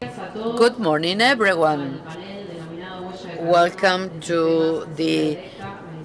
Good morning, everyone. Welcome to the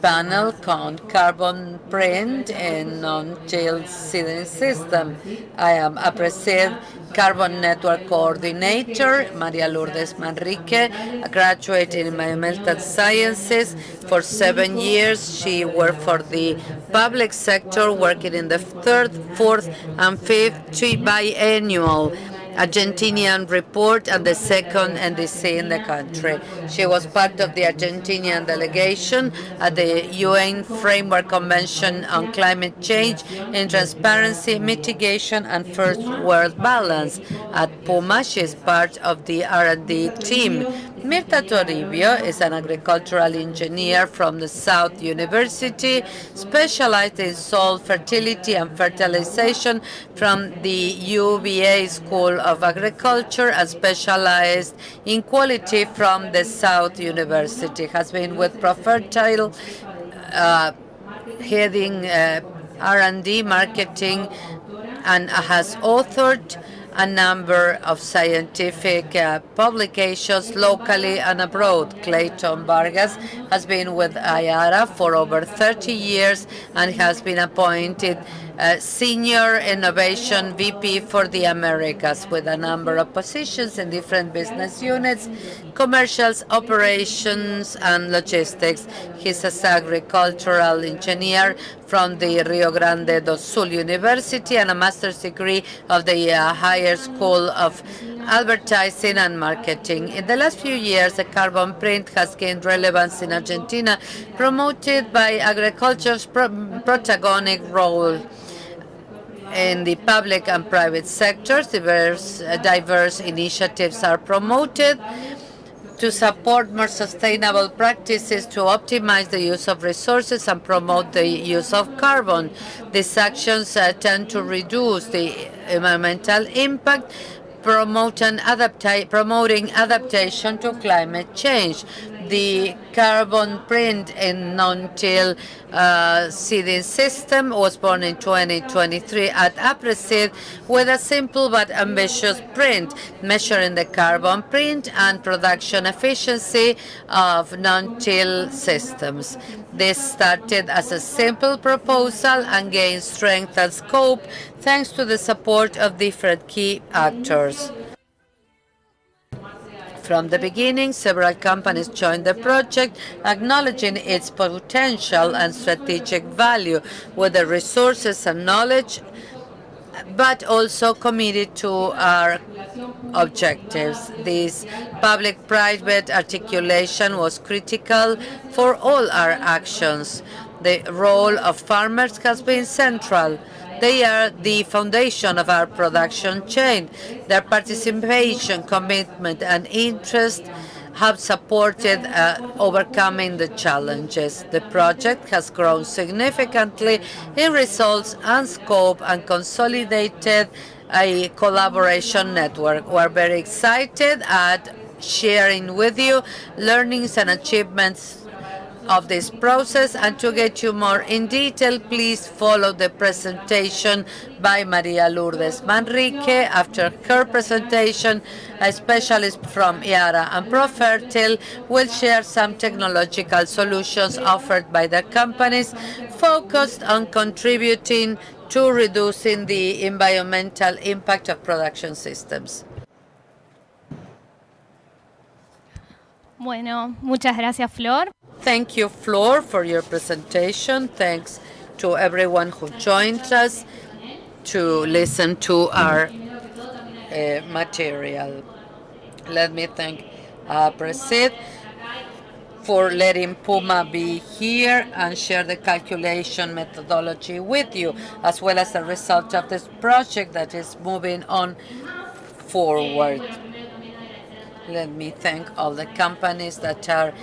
panel on carbon print and non-till seeding system. I am Aapresid Carbon Network Coordinator, María Lourdes Manrique, a graduate in environmental sciences. For 7 years, she worked for the public sector, working in the third, fourth, and fifth biennial Argentinian report and the second NDC in the country. She was part of the Argentinian delegation at the UN Framework Convention on Climate Change in Transparency, Mitigation, and First World Balance. At PUMA, she is part of the R&D team. Mirta Toribio is an agricultural engineer from the South University, specialized in soil fertility and fertilization from the UVA School of Agriculture, and specialized in quality from the South University. Has been with Profertil, heading R&D marketing, and has authored a number of scientific publications locally and abroad. Cleiton Vargas has been with YARA for over 30 years and has been appointed Senior Innovation VP for the Americas, with a number of positions in different business units, commercials, operations, and logistics. He's an agricultural engineer from the Rio Grande do Sul University and a master's degree of the Higher School of Advertising and Marketing. In the last few years, the carbon print has gained relevance in Argentina, promoted by agriculture's protagonic role in the public and private sectors. Diverse initiatives are promoted to support more sustainable practices, to optimize the use of resources and promote the use of carbon. These actions tend to reduce the environmental impact, promoting adaptation to climate change. The carbon print in non-till seeding system was born in 2023 at Aapresid with a simple but ambitious print, measuring the carbon print and production efficiency of non-till systems. This started as a simple proposal and gained strength and scope thanks to the support of different key actors. From the beginning, several companies joined the project, acknowledging its potential and strategic value with the resources and knowledge, but also committed to our objectives. This public-private articulation was critical for all our actions. The role of farmers has been central. They are the foundation of our production chain. Their participation, commitment, and interest have supported overcoming the challenges. The project has grown significantly in results and scope and consolidated a collaboration network. We're very excited at sharing with you learnings and achievements of this process, and to get you more in detail, please follow the presentation by María Lourdes Manrique. After her presentation, a specialist from YARA and Profertil will share some technological solutions offered by the companies focused on contributing to reducing the environmental impact of production systems. Bueno, muchas gracias, Flor. Thank you, Flor, for your presentation. Thanks to everyone who joined us to listen to our material. Let me thank Aapresid for letting PUMA be here and share the calculation methodology with you, as well as the result of this project that is moving on forward. Let me thank all the companies that are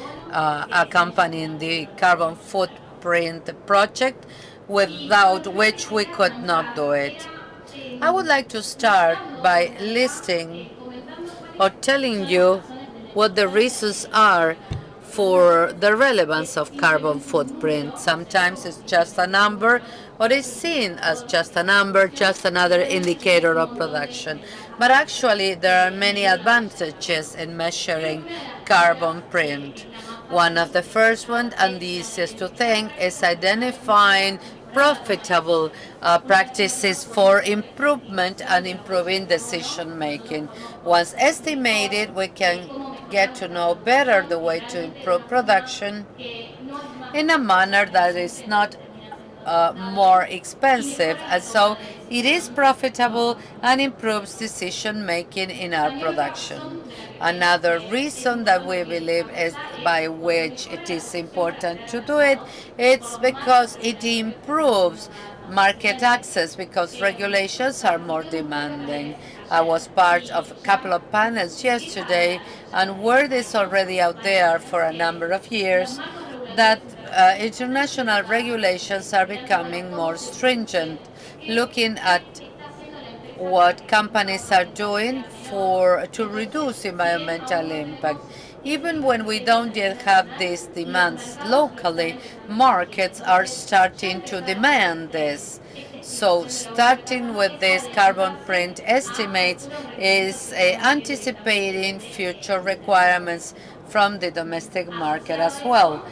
accompanying the carbon footprint project, without which we could not do it. I would like to start by listing or telling you what the reasons are for the relevance of carbon footprint. Sometimes it's just a number, or is seen as just a number, just another indicator of production. But actually, there are many advantages in measuring carbon print. One of the first ones, and the easiest to think, is identifying profitable practices for improvement and improving decision making. Once estimated, we can get to know better the way to improve production in a manner that is not more expensive, and so it is profitable and improves decision making in our production. Another reason that we believe is by which it is important to do it, it's because it improves market access because regulations are more demanding. I was part of a couple of panels yesterday, and word is already out there for a number of years that international regulations are becoming more stringent, looking at what companies are doing to reduce environmental impact. Even when we don't yet have these demands locally, markets are starting to demand this. So starting with these carbon print estimates is anticipating future requirements from the domestic market as well.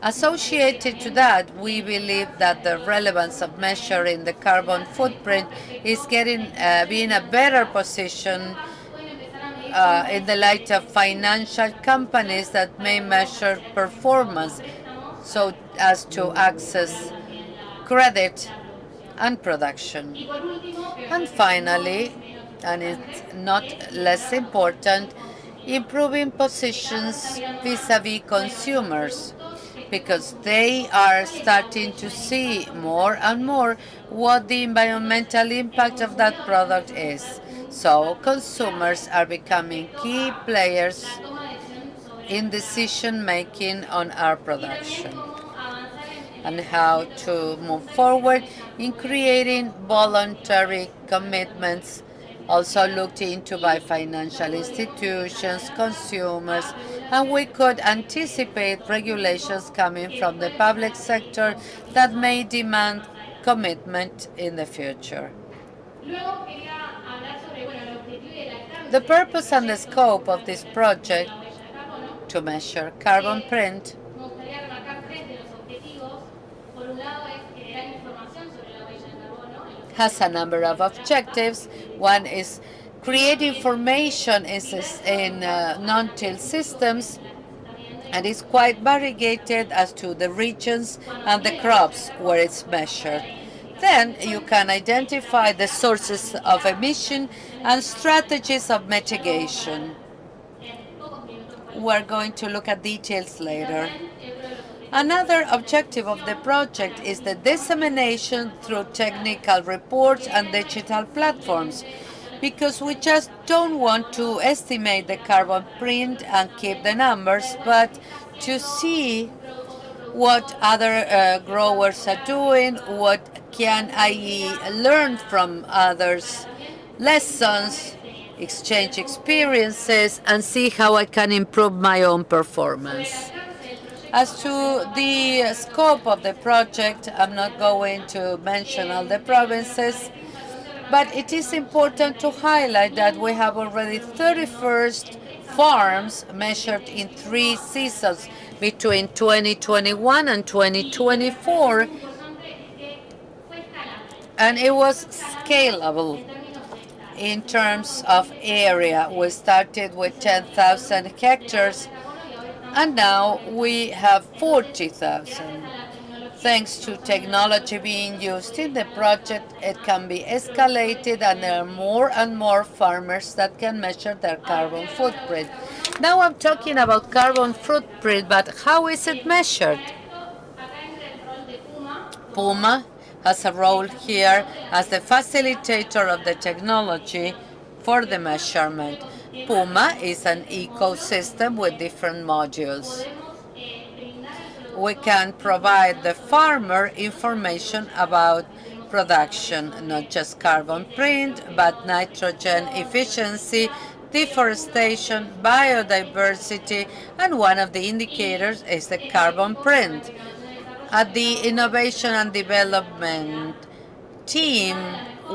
Associated to that, we believe that the relevance of measuring the carbon footprint is being a better position in the light of financial companies that may measure performance so as to access credit and production. And finally, and it's not less important, improving positions vis-a-vis consumers, because they are starting to see more and more what the environmental impact of that product is. So consumers are becoming key players in decision making on our production, and how to move forward in creating voluntary commitments also looked into by financial institutions, consumers, and we could anticipate regulations coming from the public sector that may demand commitment in the future. The purpose and the scope of this project to measure carbon print has a number of objectives. One is create information in non-till systems, and is quite variegated as to the regions and the crops where it's measured. Then you can identify the sources of emission and strategies of mitigation. We're going to look at details later. Another objective of the project is the dissemination through technical reports and digital platforms, because we just don't want to estimate the carbon print and keep the numbers, but to see what other growers are doing, what can I learn from others' lessons, exchange experiences, and see how I can improve my own performance. As to the scope of the project, I'm not going to mention all the provinces, but it is important to highlight that we have already 31st farms measured in 3 seasons between 2021 and 2024, and it was scalable in terms of area. We started with 10,000 hectares, and now we have 40,000. Thanks to technology being used in the project, it can be escalated, and there are more and more farmers that can measure their carbon footprint. Now I'm talking about carbon footprint, but how is it measured? PUMA has a role here as the facilitator of the technology for the measurement. PUMA is an ecosystem with different modules. We can provide the farmer information about production, not just carbon print, but nitrogen efficiency, deforestation, biodiversity, and one of the indicators is the carbon print. At the Innovation and Development team,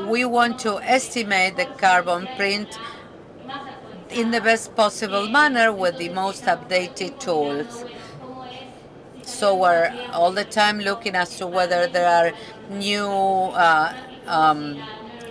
we want to estimate the carbon print in the best possible manner with the most updated tools. So we're all the time looking as to whether there are new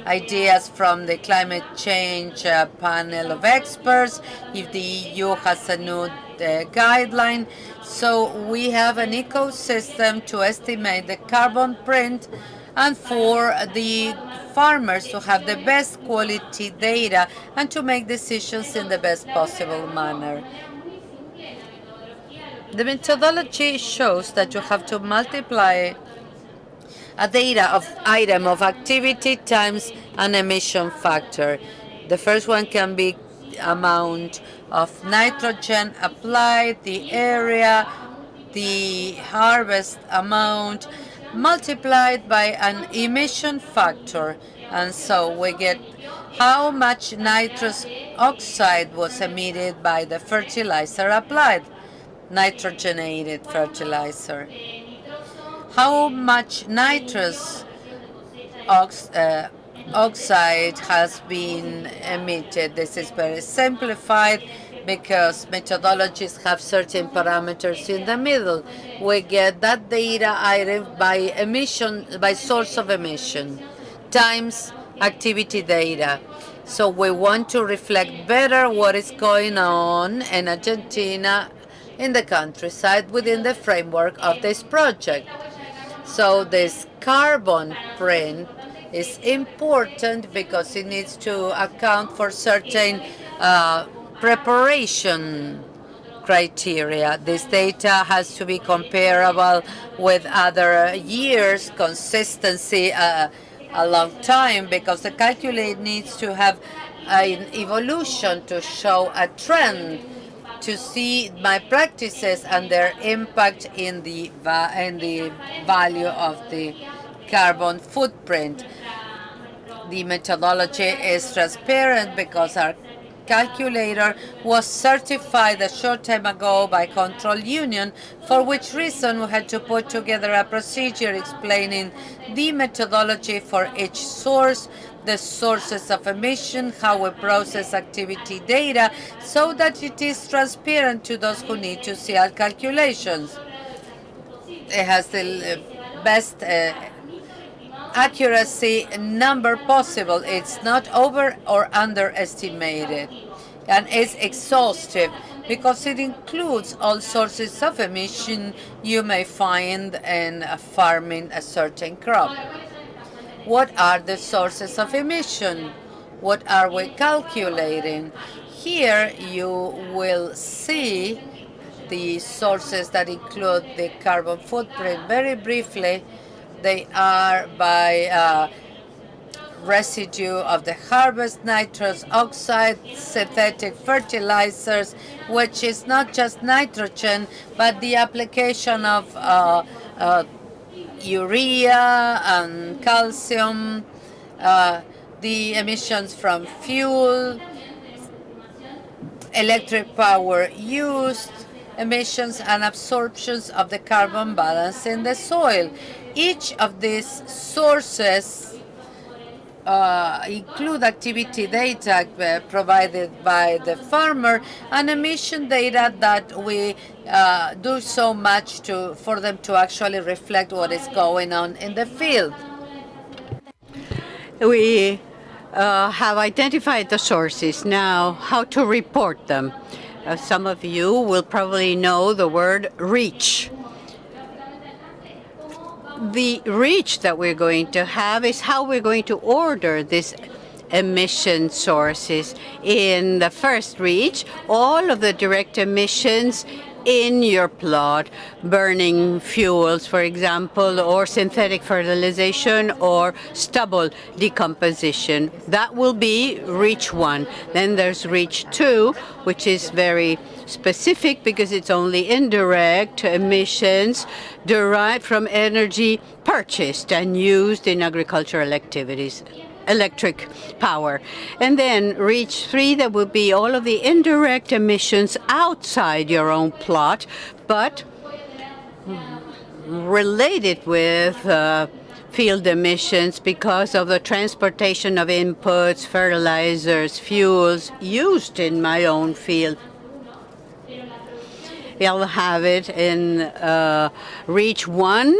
ideas from the climate change panel of experts, if the EU has a new guideline. So we have an ecosystem to estimate the carbon print and for the farmers to have the best quality data and to make decisions in the best possible manner. The methodology shows that you have to multiply a data of item of activity times an emission factor. The first one can be amount of nitrogen applied, the area, the harvest amount, multiplied by an emission factor. And so we get how much nitrous oxide was emitted by the fertilizer applied, nitrogenated fertilizer. How much nitrous oxide has been emitted. This is very simplified because methodologies have certain parameters in the middle. We get that data item by emission, by source of emission, times activity data. So we want to reflect better what is going on in Argentina, in the countryside, within the framework of this project. So this carbon print is important because it needs to account for certain preparation criteria. This data has to be comparable with other years, consistency a long time, because the calculator needs to have an evolution to show a trend, to see my practices and their impact in the value of the carbon footprint. The methodology is transparent because our calculator was certified a short time ago by Control Union, for which reason we had to put together a procedure explaining the methodology for each source, the sources of emission, how we process activity data, so that it is transparent to those who need to see our calculations. It has the best accuracy number possible. It's not over or underestimated, and it's exhaustive because it includes all sources of emission you may find in farming a certain crop. What are the sources of emission? What are we calculating? Here you will see the sources that include the carbon footprint. Very briefly, they are by residue of the harvest, nitrous oxide, synthetic fertilizers, which is not just nitrogen, but the application of urea and calcium, the emissions from fuel, electric power used, emissions and absorptions of the carbon balance in the soil. Each of these sources include activity data provided by the farmer and emission data that we do so much for them to actually reflect what is going on in the field. We have identified the sources. Now, how to report them. Some of you will probably know the word reach. The reach that we're going to have is how we're going to order these emission sources. In the first reach, all of the direct emissions in your plot, burning fuels, for example, or synthetic fertilization or stubble decomposition. That will be reach 1. Then there's reach 2, which is very specific because it's only indirect emissions derived from energy purchased and used in agricultural activities. electric power. And then reach 3, that would be all of the indirect emissions outside your own plot, but related with field emissions because of the transportation of inputs, fertilizers, fuels used in my own field. I'll have it in reach 1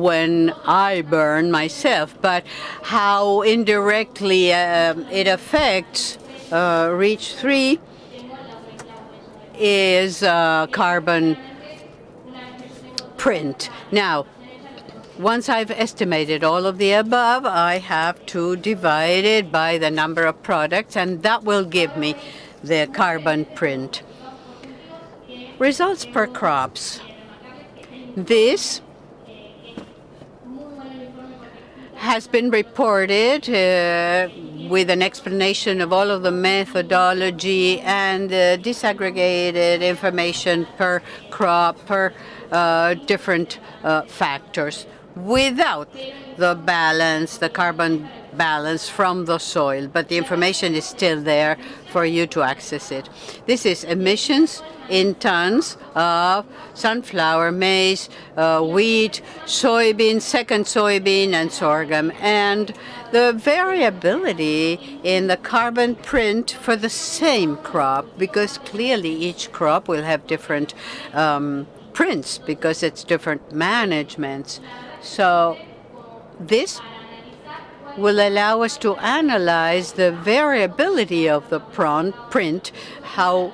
when I burn myself, but how indirectly it affects reach 3 is carbon print. Now, once I've estimated all of the above, I have to divide it by the number of products, and that will give me the carbon print. Results per crops. This has been reported with an explanation of all of the methodology and disaggregated information per crop, per different factors, without the balance, the carbon balance from the soil, but the information is still there for you to access it. This is emissions in tons of sunflower, maize, wheat, soybean, second soybean, and sorghum, and the variability in the carbon print for the same crop, because clearly each crop will have different prints because it's different managements. So this will allow us to analyze the variability of the print, how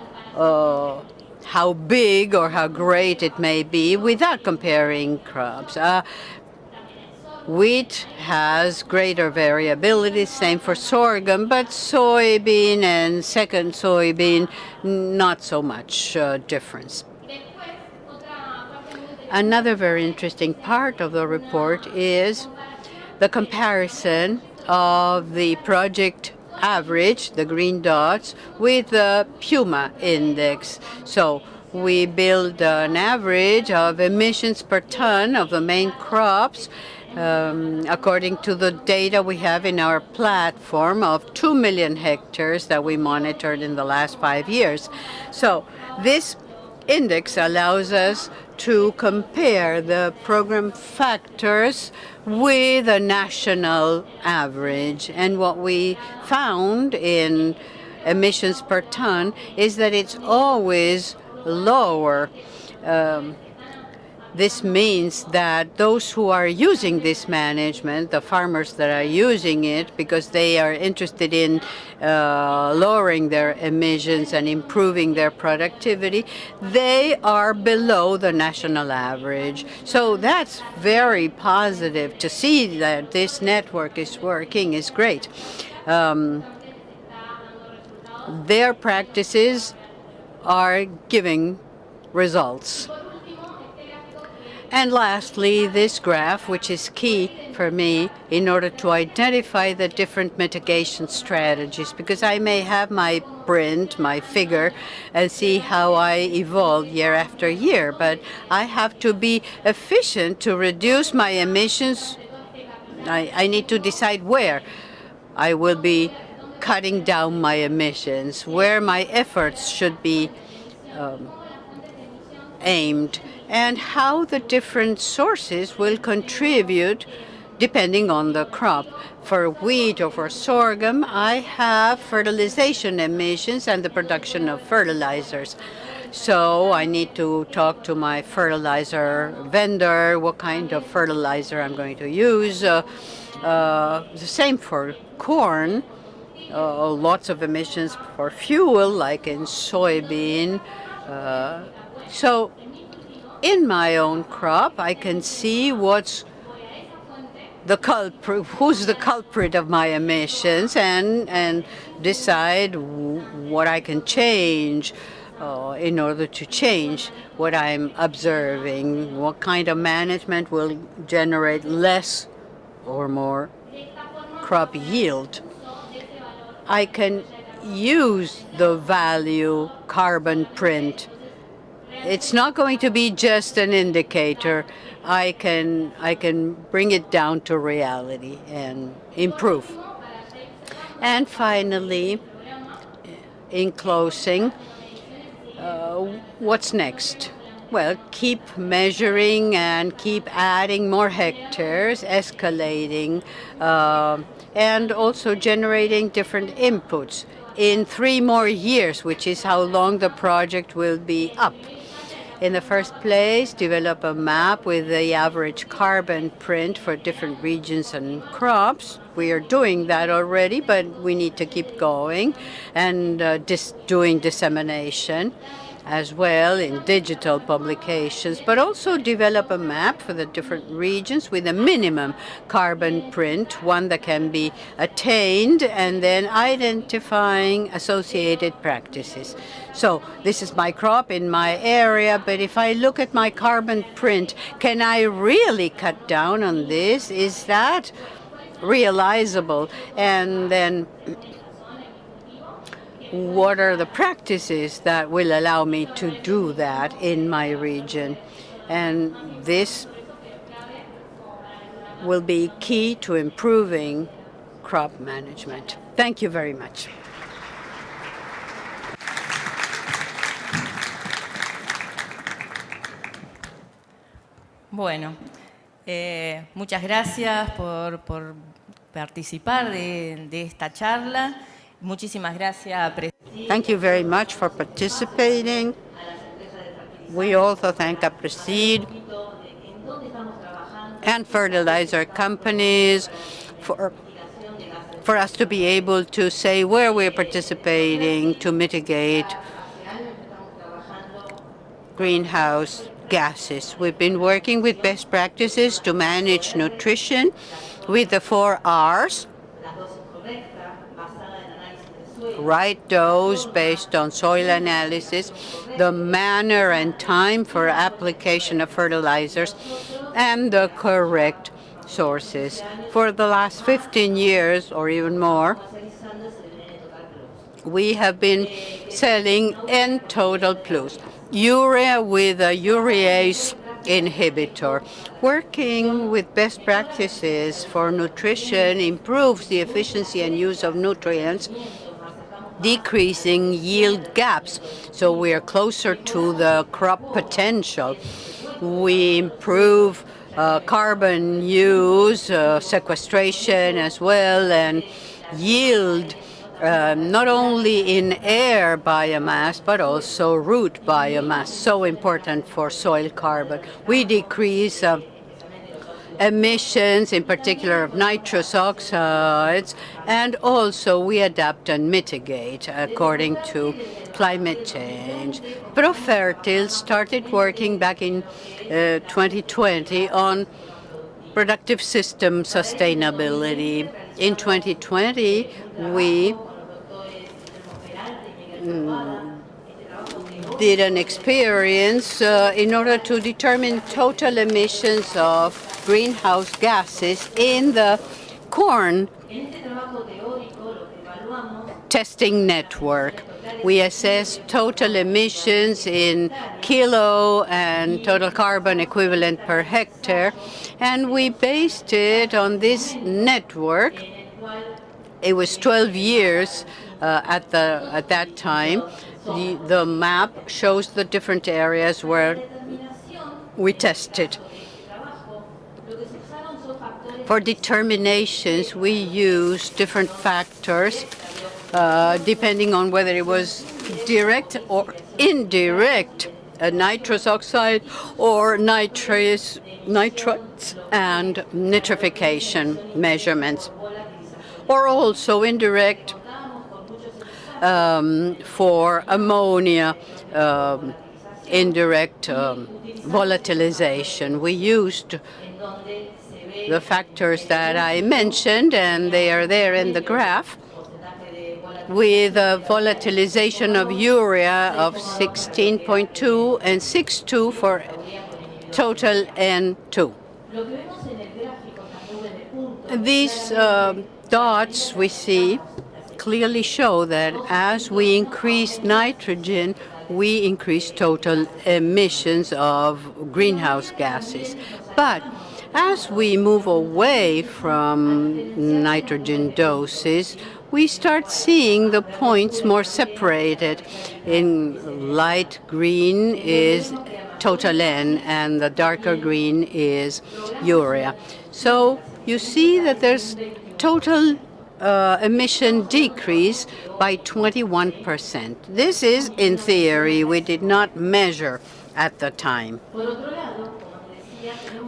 big or how great it may be, without comparing crops. Wheat has greater variability, same for sorghum, but soybean and second soybean, not so much difference. Another very interesting part of the report is the comparison of the project average, the green dots, with the PUMA index. So we build an average of emissions per ton of the main crops according to the data we have in our platform of 2 million hectares that we monitored in the last 5 years. So this index allows us to compare the program factors with a national average. And what we found in emissions per ton is that it's always lower. This means that those who are using this management, the farmers that are using it because they are interested in lowering their emissions and improving their productivity, they are below the national average. So that's very positive. To see that this network is working is great. Their practices are giving results. And lastly, this graph, which is key for me in order to identify the different mitigation strategies, because I may have my print, my figure, and see how I evolve year after year, but I have to be efficient to reduce my emissions. I need to decide where I will be cutting down my emissions, where my efforts should be aimed, and how the different sources will contribute depending on the crop. For wheat or for sorghum, I have fertilization emissions and the production of fertilizers. So I need to talk to my fertilizer vendor, what kind of fertilizer I'm going to use. The same for corn. Lots of emissions for fuel, like in soybean. So in my own crop, I can see what's the culprit, who's the culprit of my emissions, and decide what I can change in order to change what I'm observing. What kind of management will generate less or more crop yield. I can use the value carbon print it's not going to be just an indicator. I can bring it down to reality and improve. And finally, in closing, what's next? Well, keep measuring and keep adding more hectares, escalating, and also generating different inputs in 3 more years, which is how long the project will be up. In the first place, develop a map with the average carbon print for different regions and crops. We are doing that already, but we need to keep going and doing dissemination as well in digital publications, but also develop a map for the different regions with a minimum carbon print, one that can be attained, and then identifying associated practices. So this is my crop in my area, but if I look at my carbon print, can I really cut down on this? Is that realizable? And then what are the practices that will allow me to do that in my region? And this will be key to improving crop management. Thank you very much. Bueno, muchas gracias por participar de esta charla. Muchísimas gracias. Thank you very much for participating. We also thank Aapresid and fertilizer companies for us to be able to say where we're participating to mitigate greenhouse gases. We've been working with best practices to manage nutrition with the 4 R's. Right dose based on soil analysis, the manner and time for application of fertilizers, and the correct sources. For the last 15 years or even more, we have been selling N-Total Plus, urea with a urease inhibitor. Working with best practices for nutrition improves the efficiency and use of nutrients, decreasing yield gaps, so we are closer to the crop potential. We improve carbon use, sequestration as well, and yield, not only in air biomass, but also root biomass, so important for soil carbon. We decrease emissions, in particular of nitrous oxides, and also we adapt and mitigate according to climate change. Profertil started working back in 2020 on productive system sustainability. In 2020, we did an experience in order to determine total emissions of greenhouse gases in the corn testing network. We assessed total emissions in kilo and total carbon equivalent per hectare, and we based it on this network. It was 12 years at that time. The map shows the different areas where we tested. For determinations, we used different factors depending on whether it was direct or indirect nitrous oxide or nitrates and nitrification measurements, or also indirect for ammonia, indirect volatilization. We used the factors that I mentioned, and they are there in the graph, with a volatilization of urea of 16.2 and 6.2 for total N2. These dots we see clearly show that as we increase nitrogen, we increase total emissions of greenhouse gases. But as we move away from nitrogen doses, we start seeing the points more separated. In light green is total N, and the darker green is urea. So you see that there's total emission decrease by 21%. This is in theory. We did not measure at the time.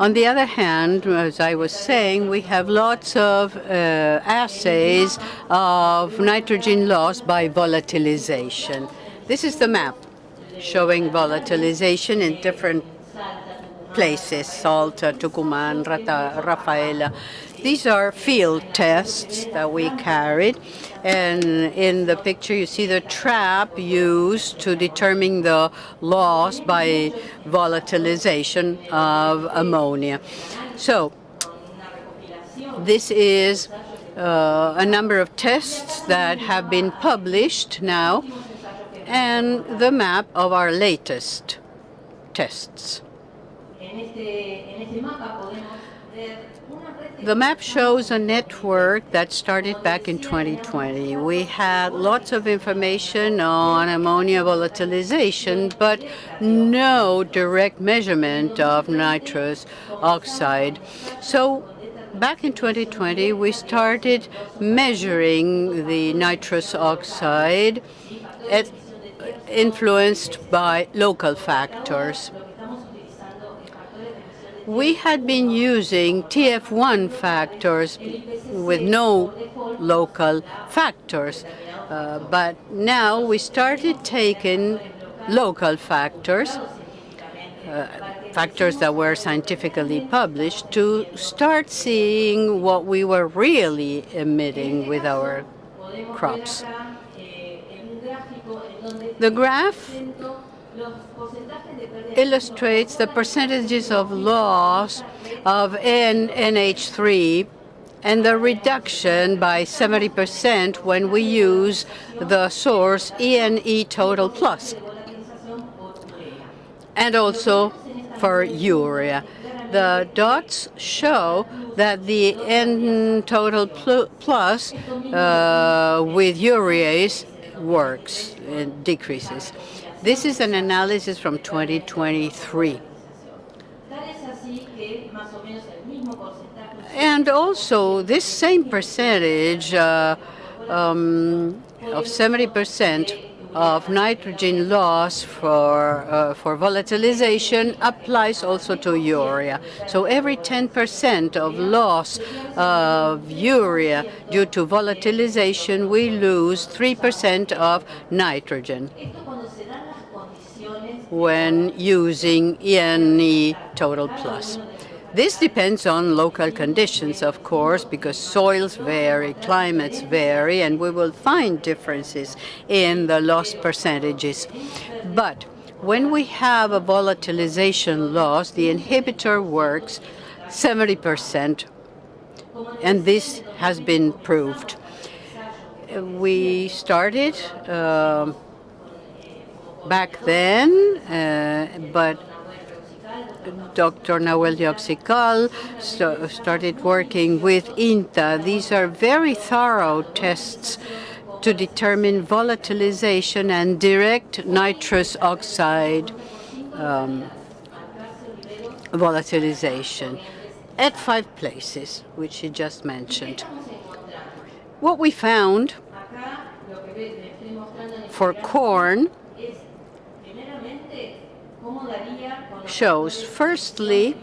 On the other hand, as I was saying, we have lots of assays of nitrogen loss by volatilization. This is the map showing volatilization in different places, Salta, Tucumán, Rafaela. These are field tests that we carried. And in the picture, you see the trap used to determine the loss by volatilization of ammonia. So this is a number of tests that have been published now, and the map of our latest tests. The map shows a network that started back in 2020. We had lots of information on ammonia volatilization, but no direct measurement of nitrous oxide. So back in 2020, we started measuring the nitrous oxide influenced by local factors. We had been using TF1 factors with no local factors, but now we started taking local factors, factors that were scientifically published, to start seeing what we were really emitting with our crops. The graph illustrates the percentages of loss of NH3 and the reduction by 70% when we use the source ENE total plus, and also for urea. The dots show that the N total plus with urease works and decreases. This is an analysis from 2023. And also, this same percentage of 70% of nitrogen loss for volatilization applies also to urea. So every 10% of loss of urea due to volatilization, we lose 3% of nitrogen when using ENE total plus. This depends on local conditions, of course, because soils vary, climates vary, and we will find differences in the loss percentages. But when we have a volatilization loss, the inhibitor works 70%, and this has been proved. We started back then, but Dr. Nahuel Dioxical started working with INTA. These are very thorough tests to determine volatilization and direct nitrous oxide volatilization at 5 places, which he just mentioned. What we found for corn shows, firstly,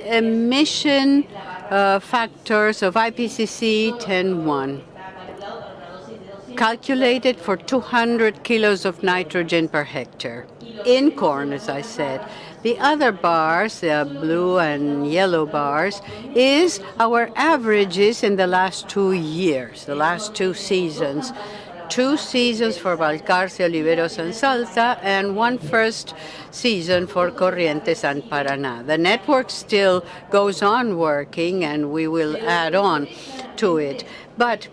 emission factors of IPCC 10.1, calculated for 200 kilos of nitrogen per hectare, in corn, as I said. The other bars, the blue and yellow bars, is our averages in the last 2 years, the last 2 seasons. 2 seasons for Balcarce, Oliveros, and Salta, and 1 first season for Corrientes and Paraná. The network still goes on working, and we will add on to it. But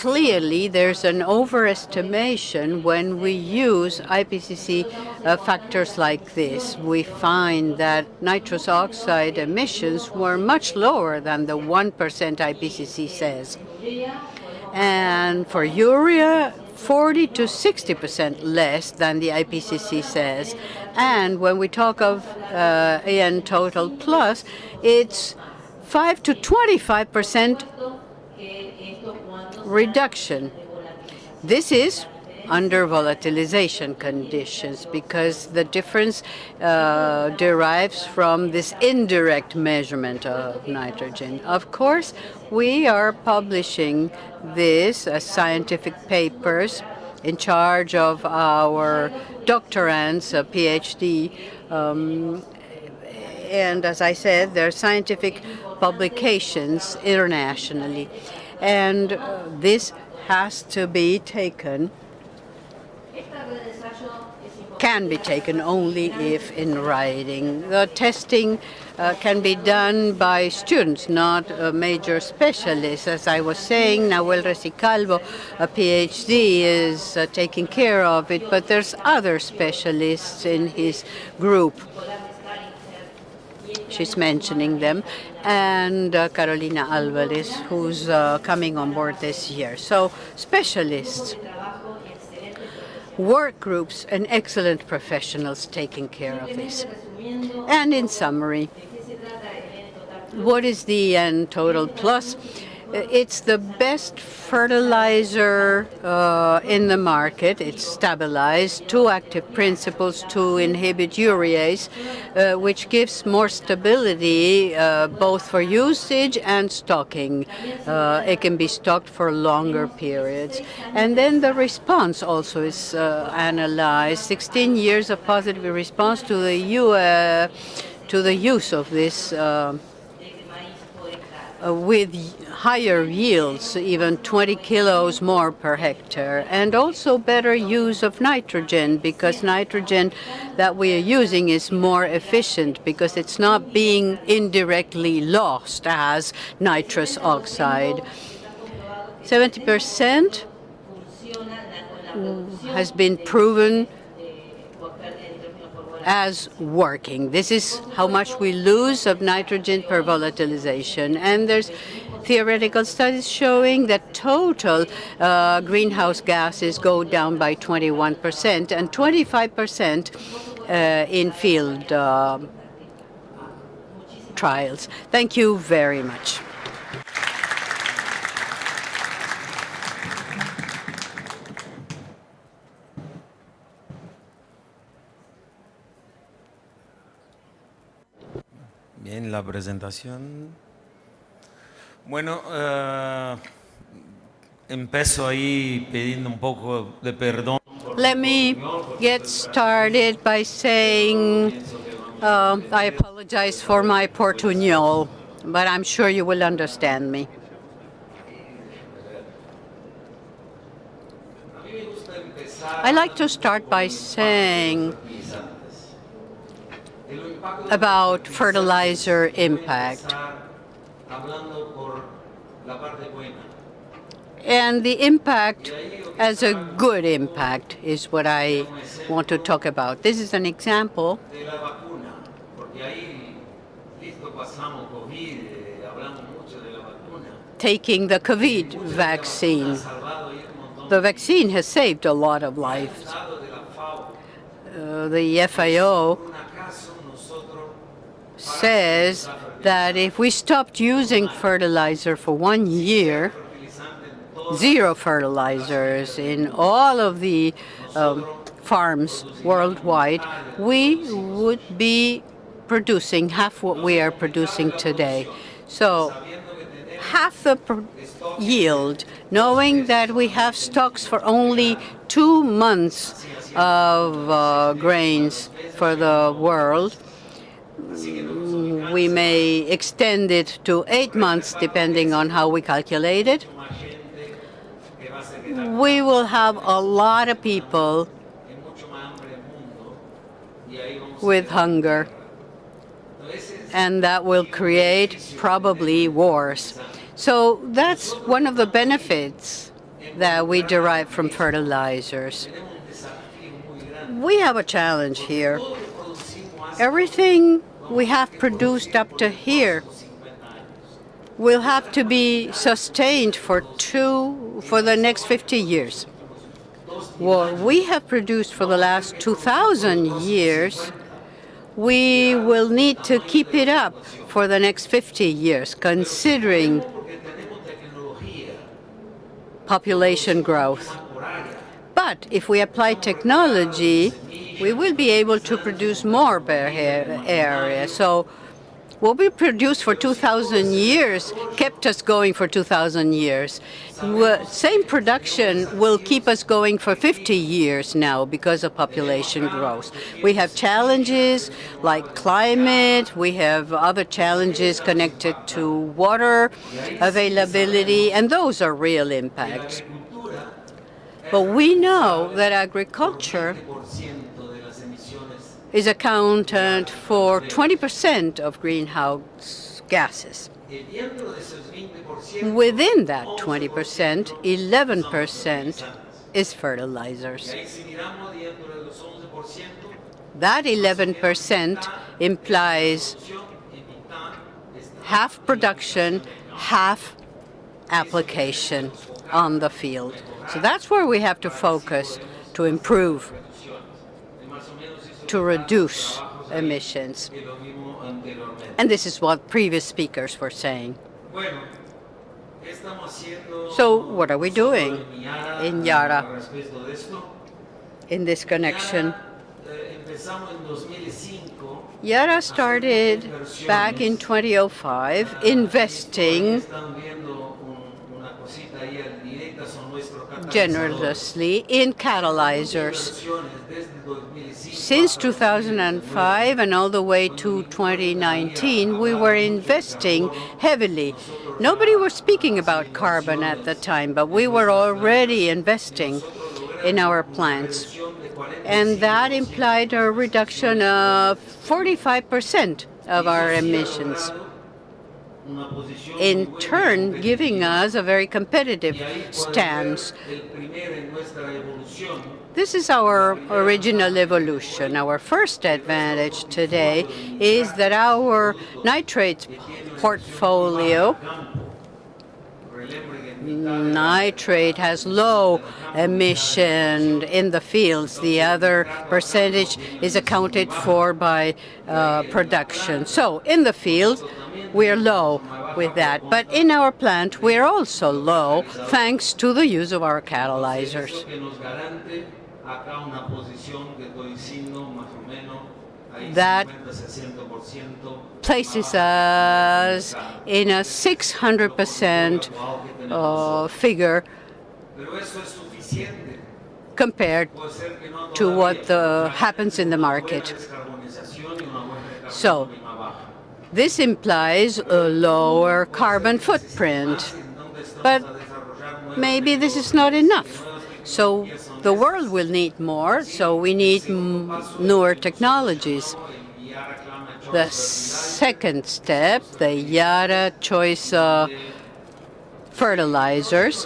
clearly, there's an overestimation when we use IPCC factors like this. We find that nitrous oxide emissions were much lower than the 1% IPCC says. And for urea, 40 to 60% less than the IPCC says. And when we talk of AN total plus, it's 5 to 25% reduction. This is under volatilization conditions because the difference derives from this indirect measurement of nitrogen. Of course, we are publishing this as scientific papers in charge of our doctorants, a PhD, and as I said, there are scientific publications internationally. And this has to be taken, can be taken only if in writing. The testing can be done by students, not major specialists. As I was saying, Nahuel Resicalvo, a PhD, is taking care of it, but there's other specialists in his group. She's mentioning them, and Carolina Alvarez, who's coming on board this year. So specialists, work groups, and excellent professionals taking care of this. And in summary, what is the N total plus? It's the best fertilizer in the market. It's stabilized, 2 active principles to inhibit urease, which gives more stability both for usage and stocking. It can be stocked for longer periods. And then the response also is analyzed. 16 years of positive response to the use of this with higher yields, even 20 kilos more per hectare, and also better use of nitrogen, because nitrogen that we are using is more efficient because it's not being indirectly lost as nitrous oxide. 70% has been proven as working. This is how much we lose of nitrogen per volatilization. And there's theoretical studies showing that total greenhouse gases go down by 21% and 25% in field trials. Thank you very much. Bien, la presentación. Bueno, empiezo ahí pidiendo un poco de perdón. Let me get started by saying I apologize for my portuñol, but I'm sure you will understand me. I like to start by saying about fertilizer impact. And the impact as a good impact is what I want to talk about. This is an example taking the COVID vaccine. The vaccine has saved a lot of lives. The FAO says that if we stopped using fertilizer for 1 year, zero fertilizers in all of the farms worldwide, we would be producing half what we are producing today. So half the yield, knowing that we have stocks for only 2 months of grains for the world. We may extend it to 8 months, depending on how we calculate it. We will have a lot of people with hunger, and that will create probably wars. So that's one of the benefits that we derive from fertilizers. We have a challenge here. Everything we have produced up to here will have to be sustained for the next 50 years. What we have produced for the last 2,000 years, we will need to keep it up for the next 50 years, considering population growth. But if we apply technology, we will be able to produce more bare area. So what we produced for 2,000 years kept us going for 2,000 years. Same production will keep us going for 50 years now because of population growth. We have challenges like climate. We have other challenges connected to water availability, and those are real impacts. But we know that agriculture is accounted for 20% of greenhouse gases. Within that 20%, 11% is fertilizers. That 11% implies half production, half application on the field. So that's where we have to focus to improve, to reduce emissions. And this is what previous speakers were saying. So what are we doing in YARA in this connection? YARA started back in 2005 investing generously in catalyzers. Since 2005 and all the way to 2019, we were investing heavily. Nobody was speaking about carbon at the time, but we were already investing in our plants. And that implied a reduction of 45% of our emissions, in turn giving us a very competitive stance. This is our original evolution. Our first advantage today is that our nitrate portfolio, nitrate has low emission in the fields. The other percentage is accounted for by production. So in the field, we're low with that. But in our plant, we're also low thanks to the use of our catalyzers. That places us in a 600% figure compared to what happens in the market. So this implies a lower carbon footprint, but maybe this is not enough. So the world will need more, so we need newer technologies. The second step, the YARA choice fertilizers.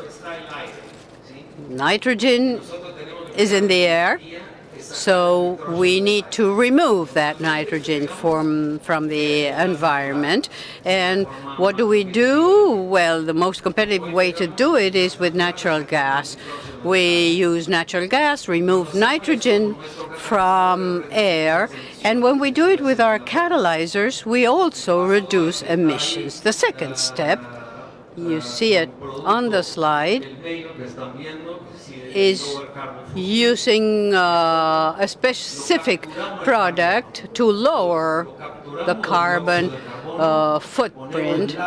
Nitrogen is in the air, so we need to remove that nitrogen from the environment. And what do? Well, the most competitive way to do it is with natural gas. We use natural gas, remove nitrogen from air, and when we do it with our catalyzers, we also reduce emissions. The second step, you see it on the slide, is using a specific product to lower the carbon footprint.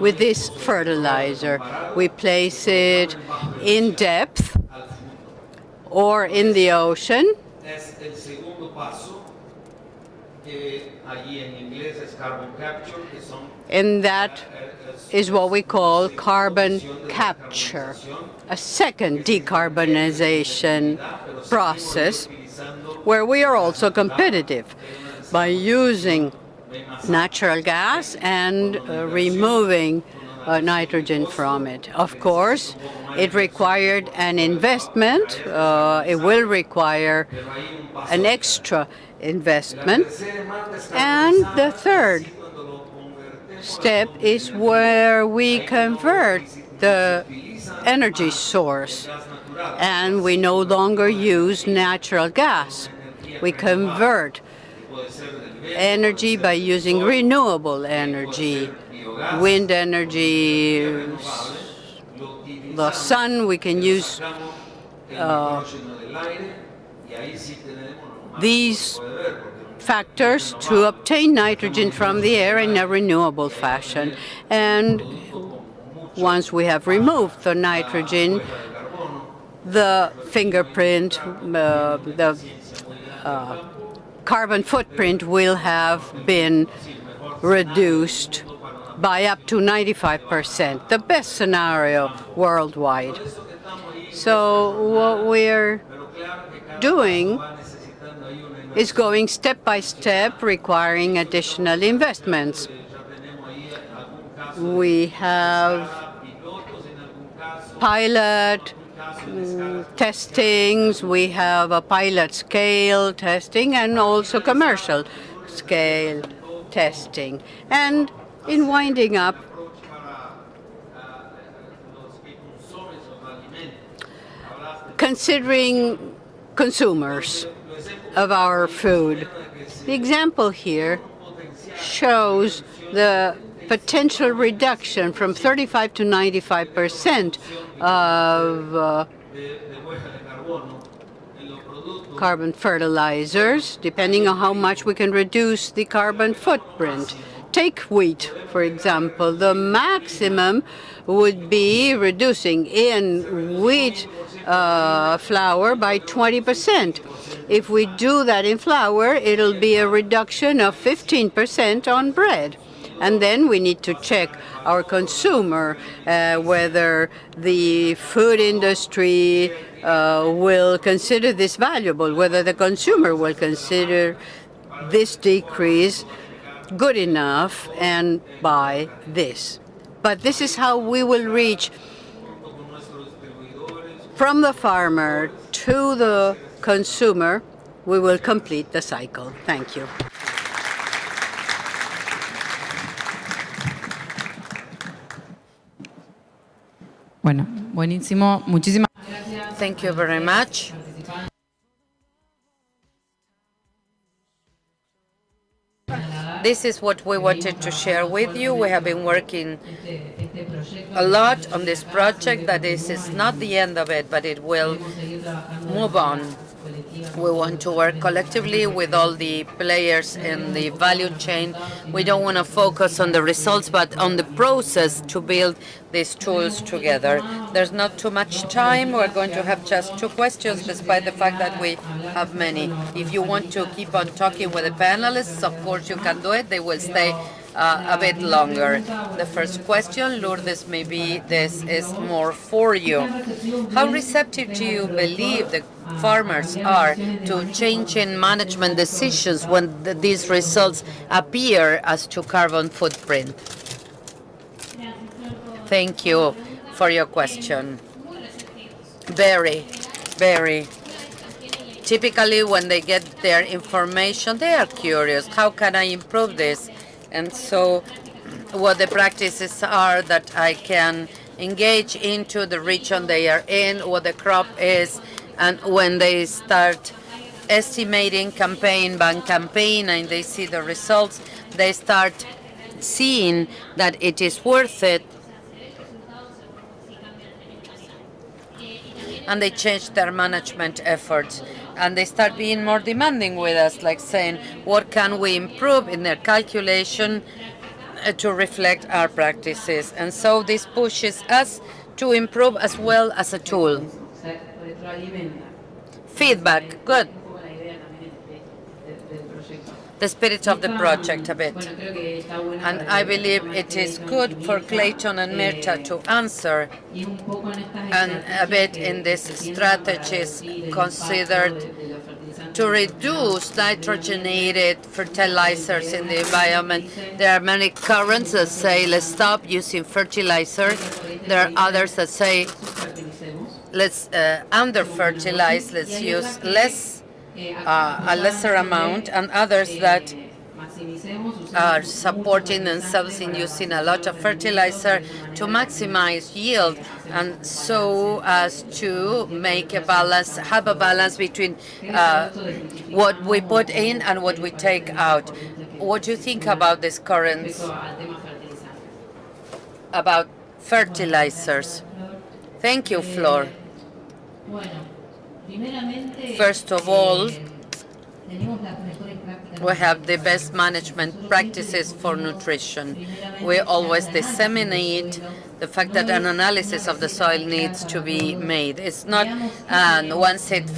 With this fertilizer, we place it in depth or in the ocean. And that is what we call carbon capture, a second decarbonization process where we are also competitive by using natural gas and removing nitrogen from it. Of course, it required an investment. It will require an extra investment. And the third step is where we convert the energy source, and we no longer use natural gas. We convert energy by using renewable energy, wind energy, the sun. We can use these factors to obtain nitrogen from the air in a renewable fashion. And once we have removed the nitrogen, the fingerprint, the carbon footprint will have been reduced by up to 95%, the best scenario worldwide. So what we're doing is going step by step, requiring additional investments. We have pilot testings, we have a pilot scale testing, and also commercial scale testing. And in winding up, considering consumers of our food, the example here shows the potential reduction from 35 to 95% of carbon fertilizers, depending on how much we can reduce the carbon footprint. Take wheat, for example. The maximum would be reducing in wheat flour by 20%. If we do that in flour, it'll be a reduction of 15% on bread. And then we need to check our consumer, whether the food industry will consider this valuable, whether the consumer will consider this decrease good enough and buy this. But this is how we will reach from the farmer to the consumer. We will complete the cycle. Thank you. Bueno, buenísimo. Muchísimas gracias. Thank you very much. This is what we wanted to share with you. We have been working a lot on this project. That this is not the end of it, but it will move on. We want to work collectively with all the players in the value chain. We don't want to focus on the results, but on the process to build these tools together. There's not too much time. We're going to have just 2 questions, despite the fact that we have many. If you want to keep on talking with the panelists, of course you can do it. They will stay a bit longer. The first question, Lourdes, maybe this is more for you. How receptive do you believe the farmers are to changing management decisions when these results appear as to carbon footprint? Thank you for your question. Very, very. Typically, when they get their information, they are curious. How can I improve this? And so what the practices are that I can engage into the region they are in, what the crop is, and when they start estimating campaign by campaign and they see the results, they start seeing that it is worth it, and they change their management efforts. And they start being more demanding with us, like saying, what can we improve in their calculation to reflect our practices? And so this pushes us to improve as well as a tool. Feedback, good. The spirit of the project a bit. And I believe it is good for Cleiton and Mirta to answer, and a bit in these strategies considered to reduce nitrogenated fertilizers in the environment. There are many currents that say let's stop using fertilizer. There are others that say let's under-fertilize, let's use less, a lesser amount, and others that are supporting themselves in using a lot of fertilizer to maximize yield, and so as to make a balance, have a balance between what we put in and what we take out. What do you think about this current, about fertilizers? Thank you, Flor. First of all, we have the best management practices for nutrition. We always disseminate the fact that an analysis of the soil needs to be made. It's not one size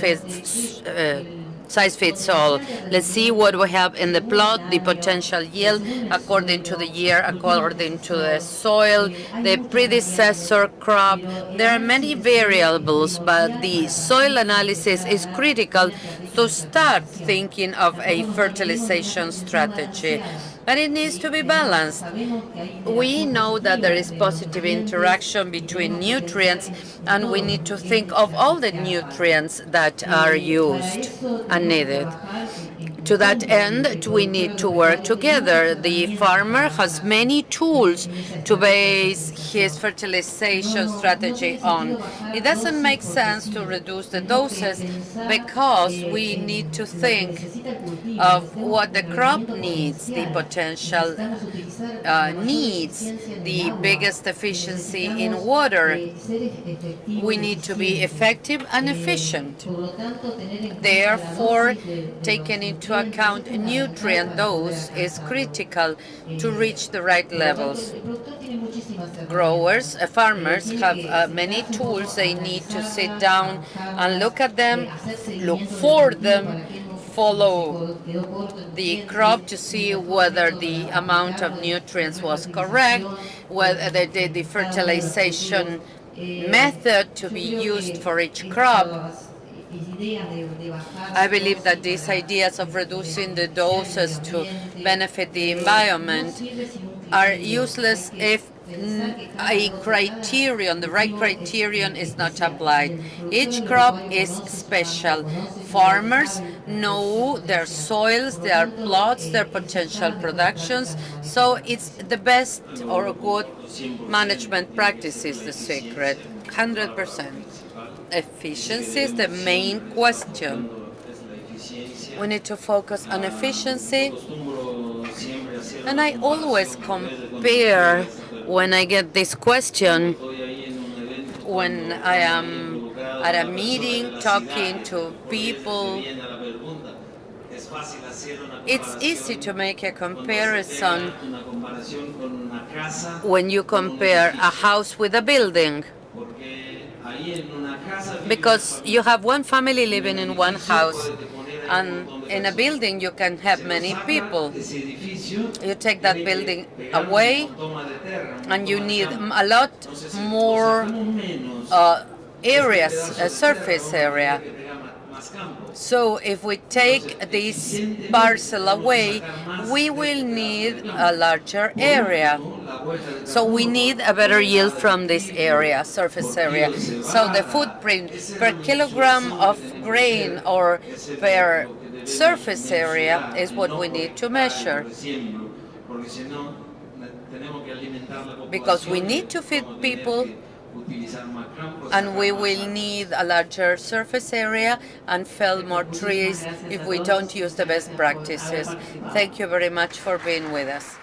fits all. Let's see what we have in the plot, the potential yield according to the year, according to the soil, the predecessor crop. There are many variables, but the soil analysis is critical to start thinking of a fertilization strategy. But it needs to be balanced. We know that there is positive interaction between nutrients, and we need to think of all the nutrients that are used and needed. To that end, we need to work together. The farmer has many tools to base his fertilization strategy on. It doesn't make sense to reduce the doses because we need to think of what the crop needs, the potential needs, the biggest efficiency in water. We need to be effective and efficient. Therefore, taking into account nutrient dose is critical to reach the right levels. Farmers have many tools. They need to sit down and look at them, look for them, follow the crop to see whether the amount of nutrients was correct, whether they did the fertilization method to be used for each crop. I believe that these ideas of reducing the doses to benefit the environment are useless if a criterion, the right criterion, is not applied. Each crop is special. Farmers know their soils, their plots, their potential productions, so it's the best or good management practice is the secret, 100%. Efficiency is the main question. We need to focus on efficiency. And I always compare when I get this question, when I am at a meeting talking to people, it's easy to make a comparison when you compare a house with a building. Because you have one family living in one house, and in a building you can have many people. You take that building away, and you need a lot more surface area. So if we take this parcel away, we will need a larger area. So we need a better yield from this area, surface area. So the footprint per kilogram of grain or per surface area is what we need to measure. Because we need to feed people, and we will need a larger surface area and fell more trees if we don't use the best practices. Thank you very much for being with us.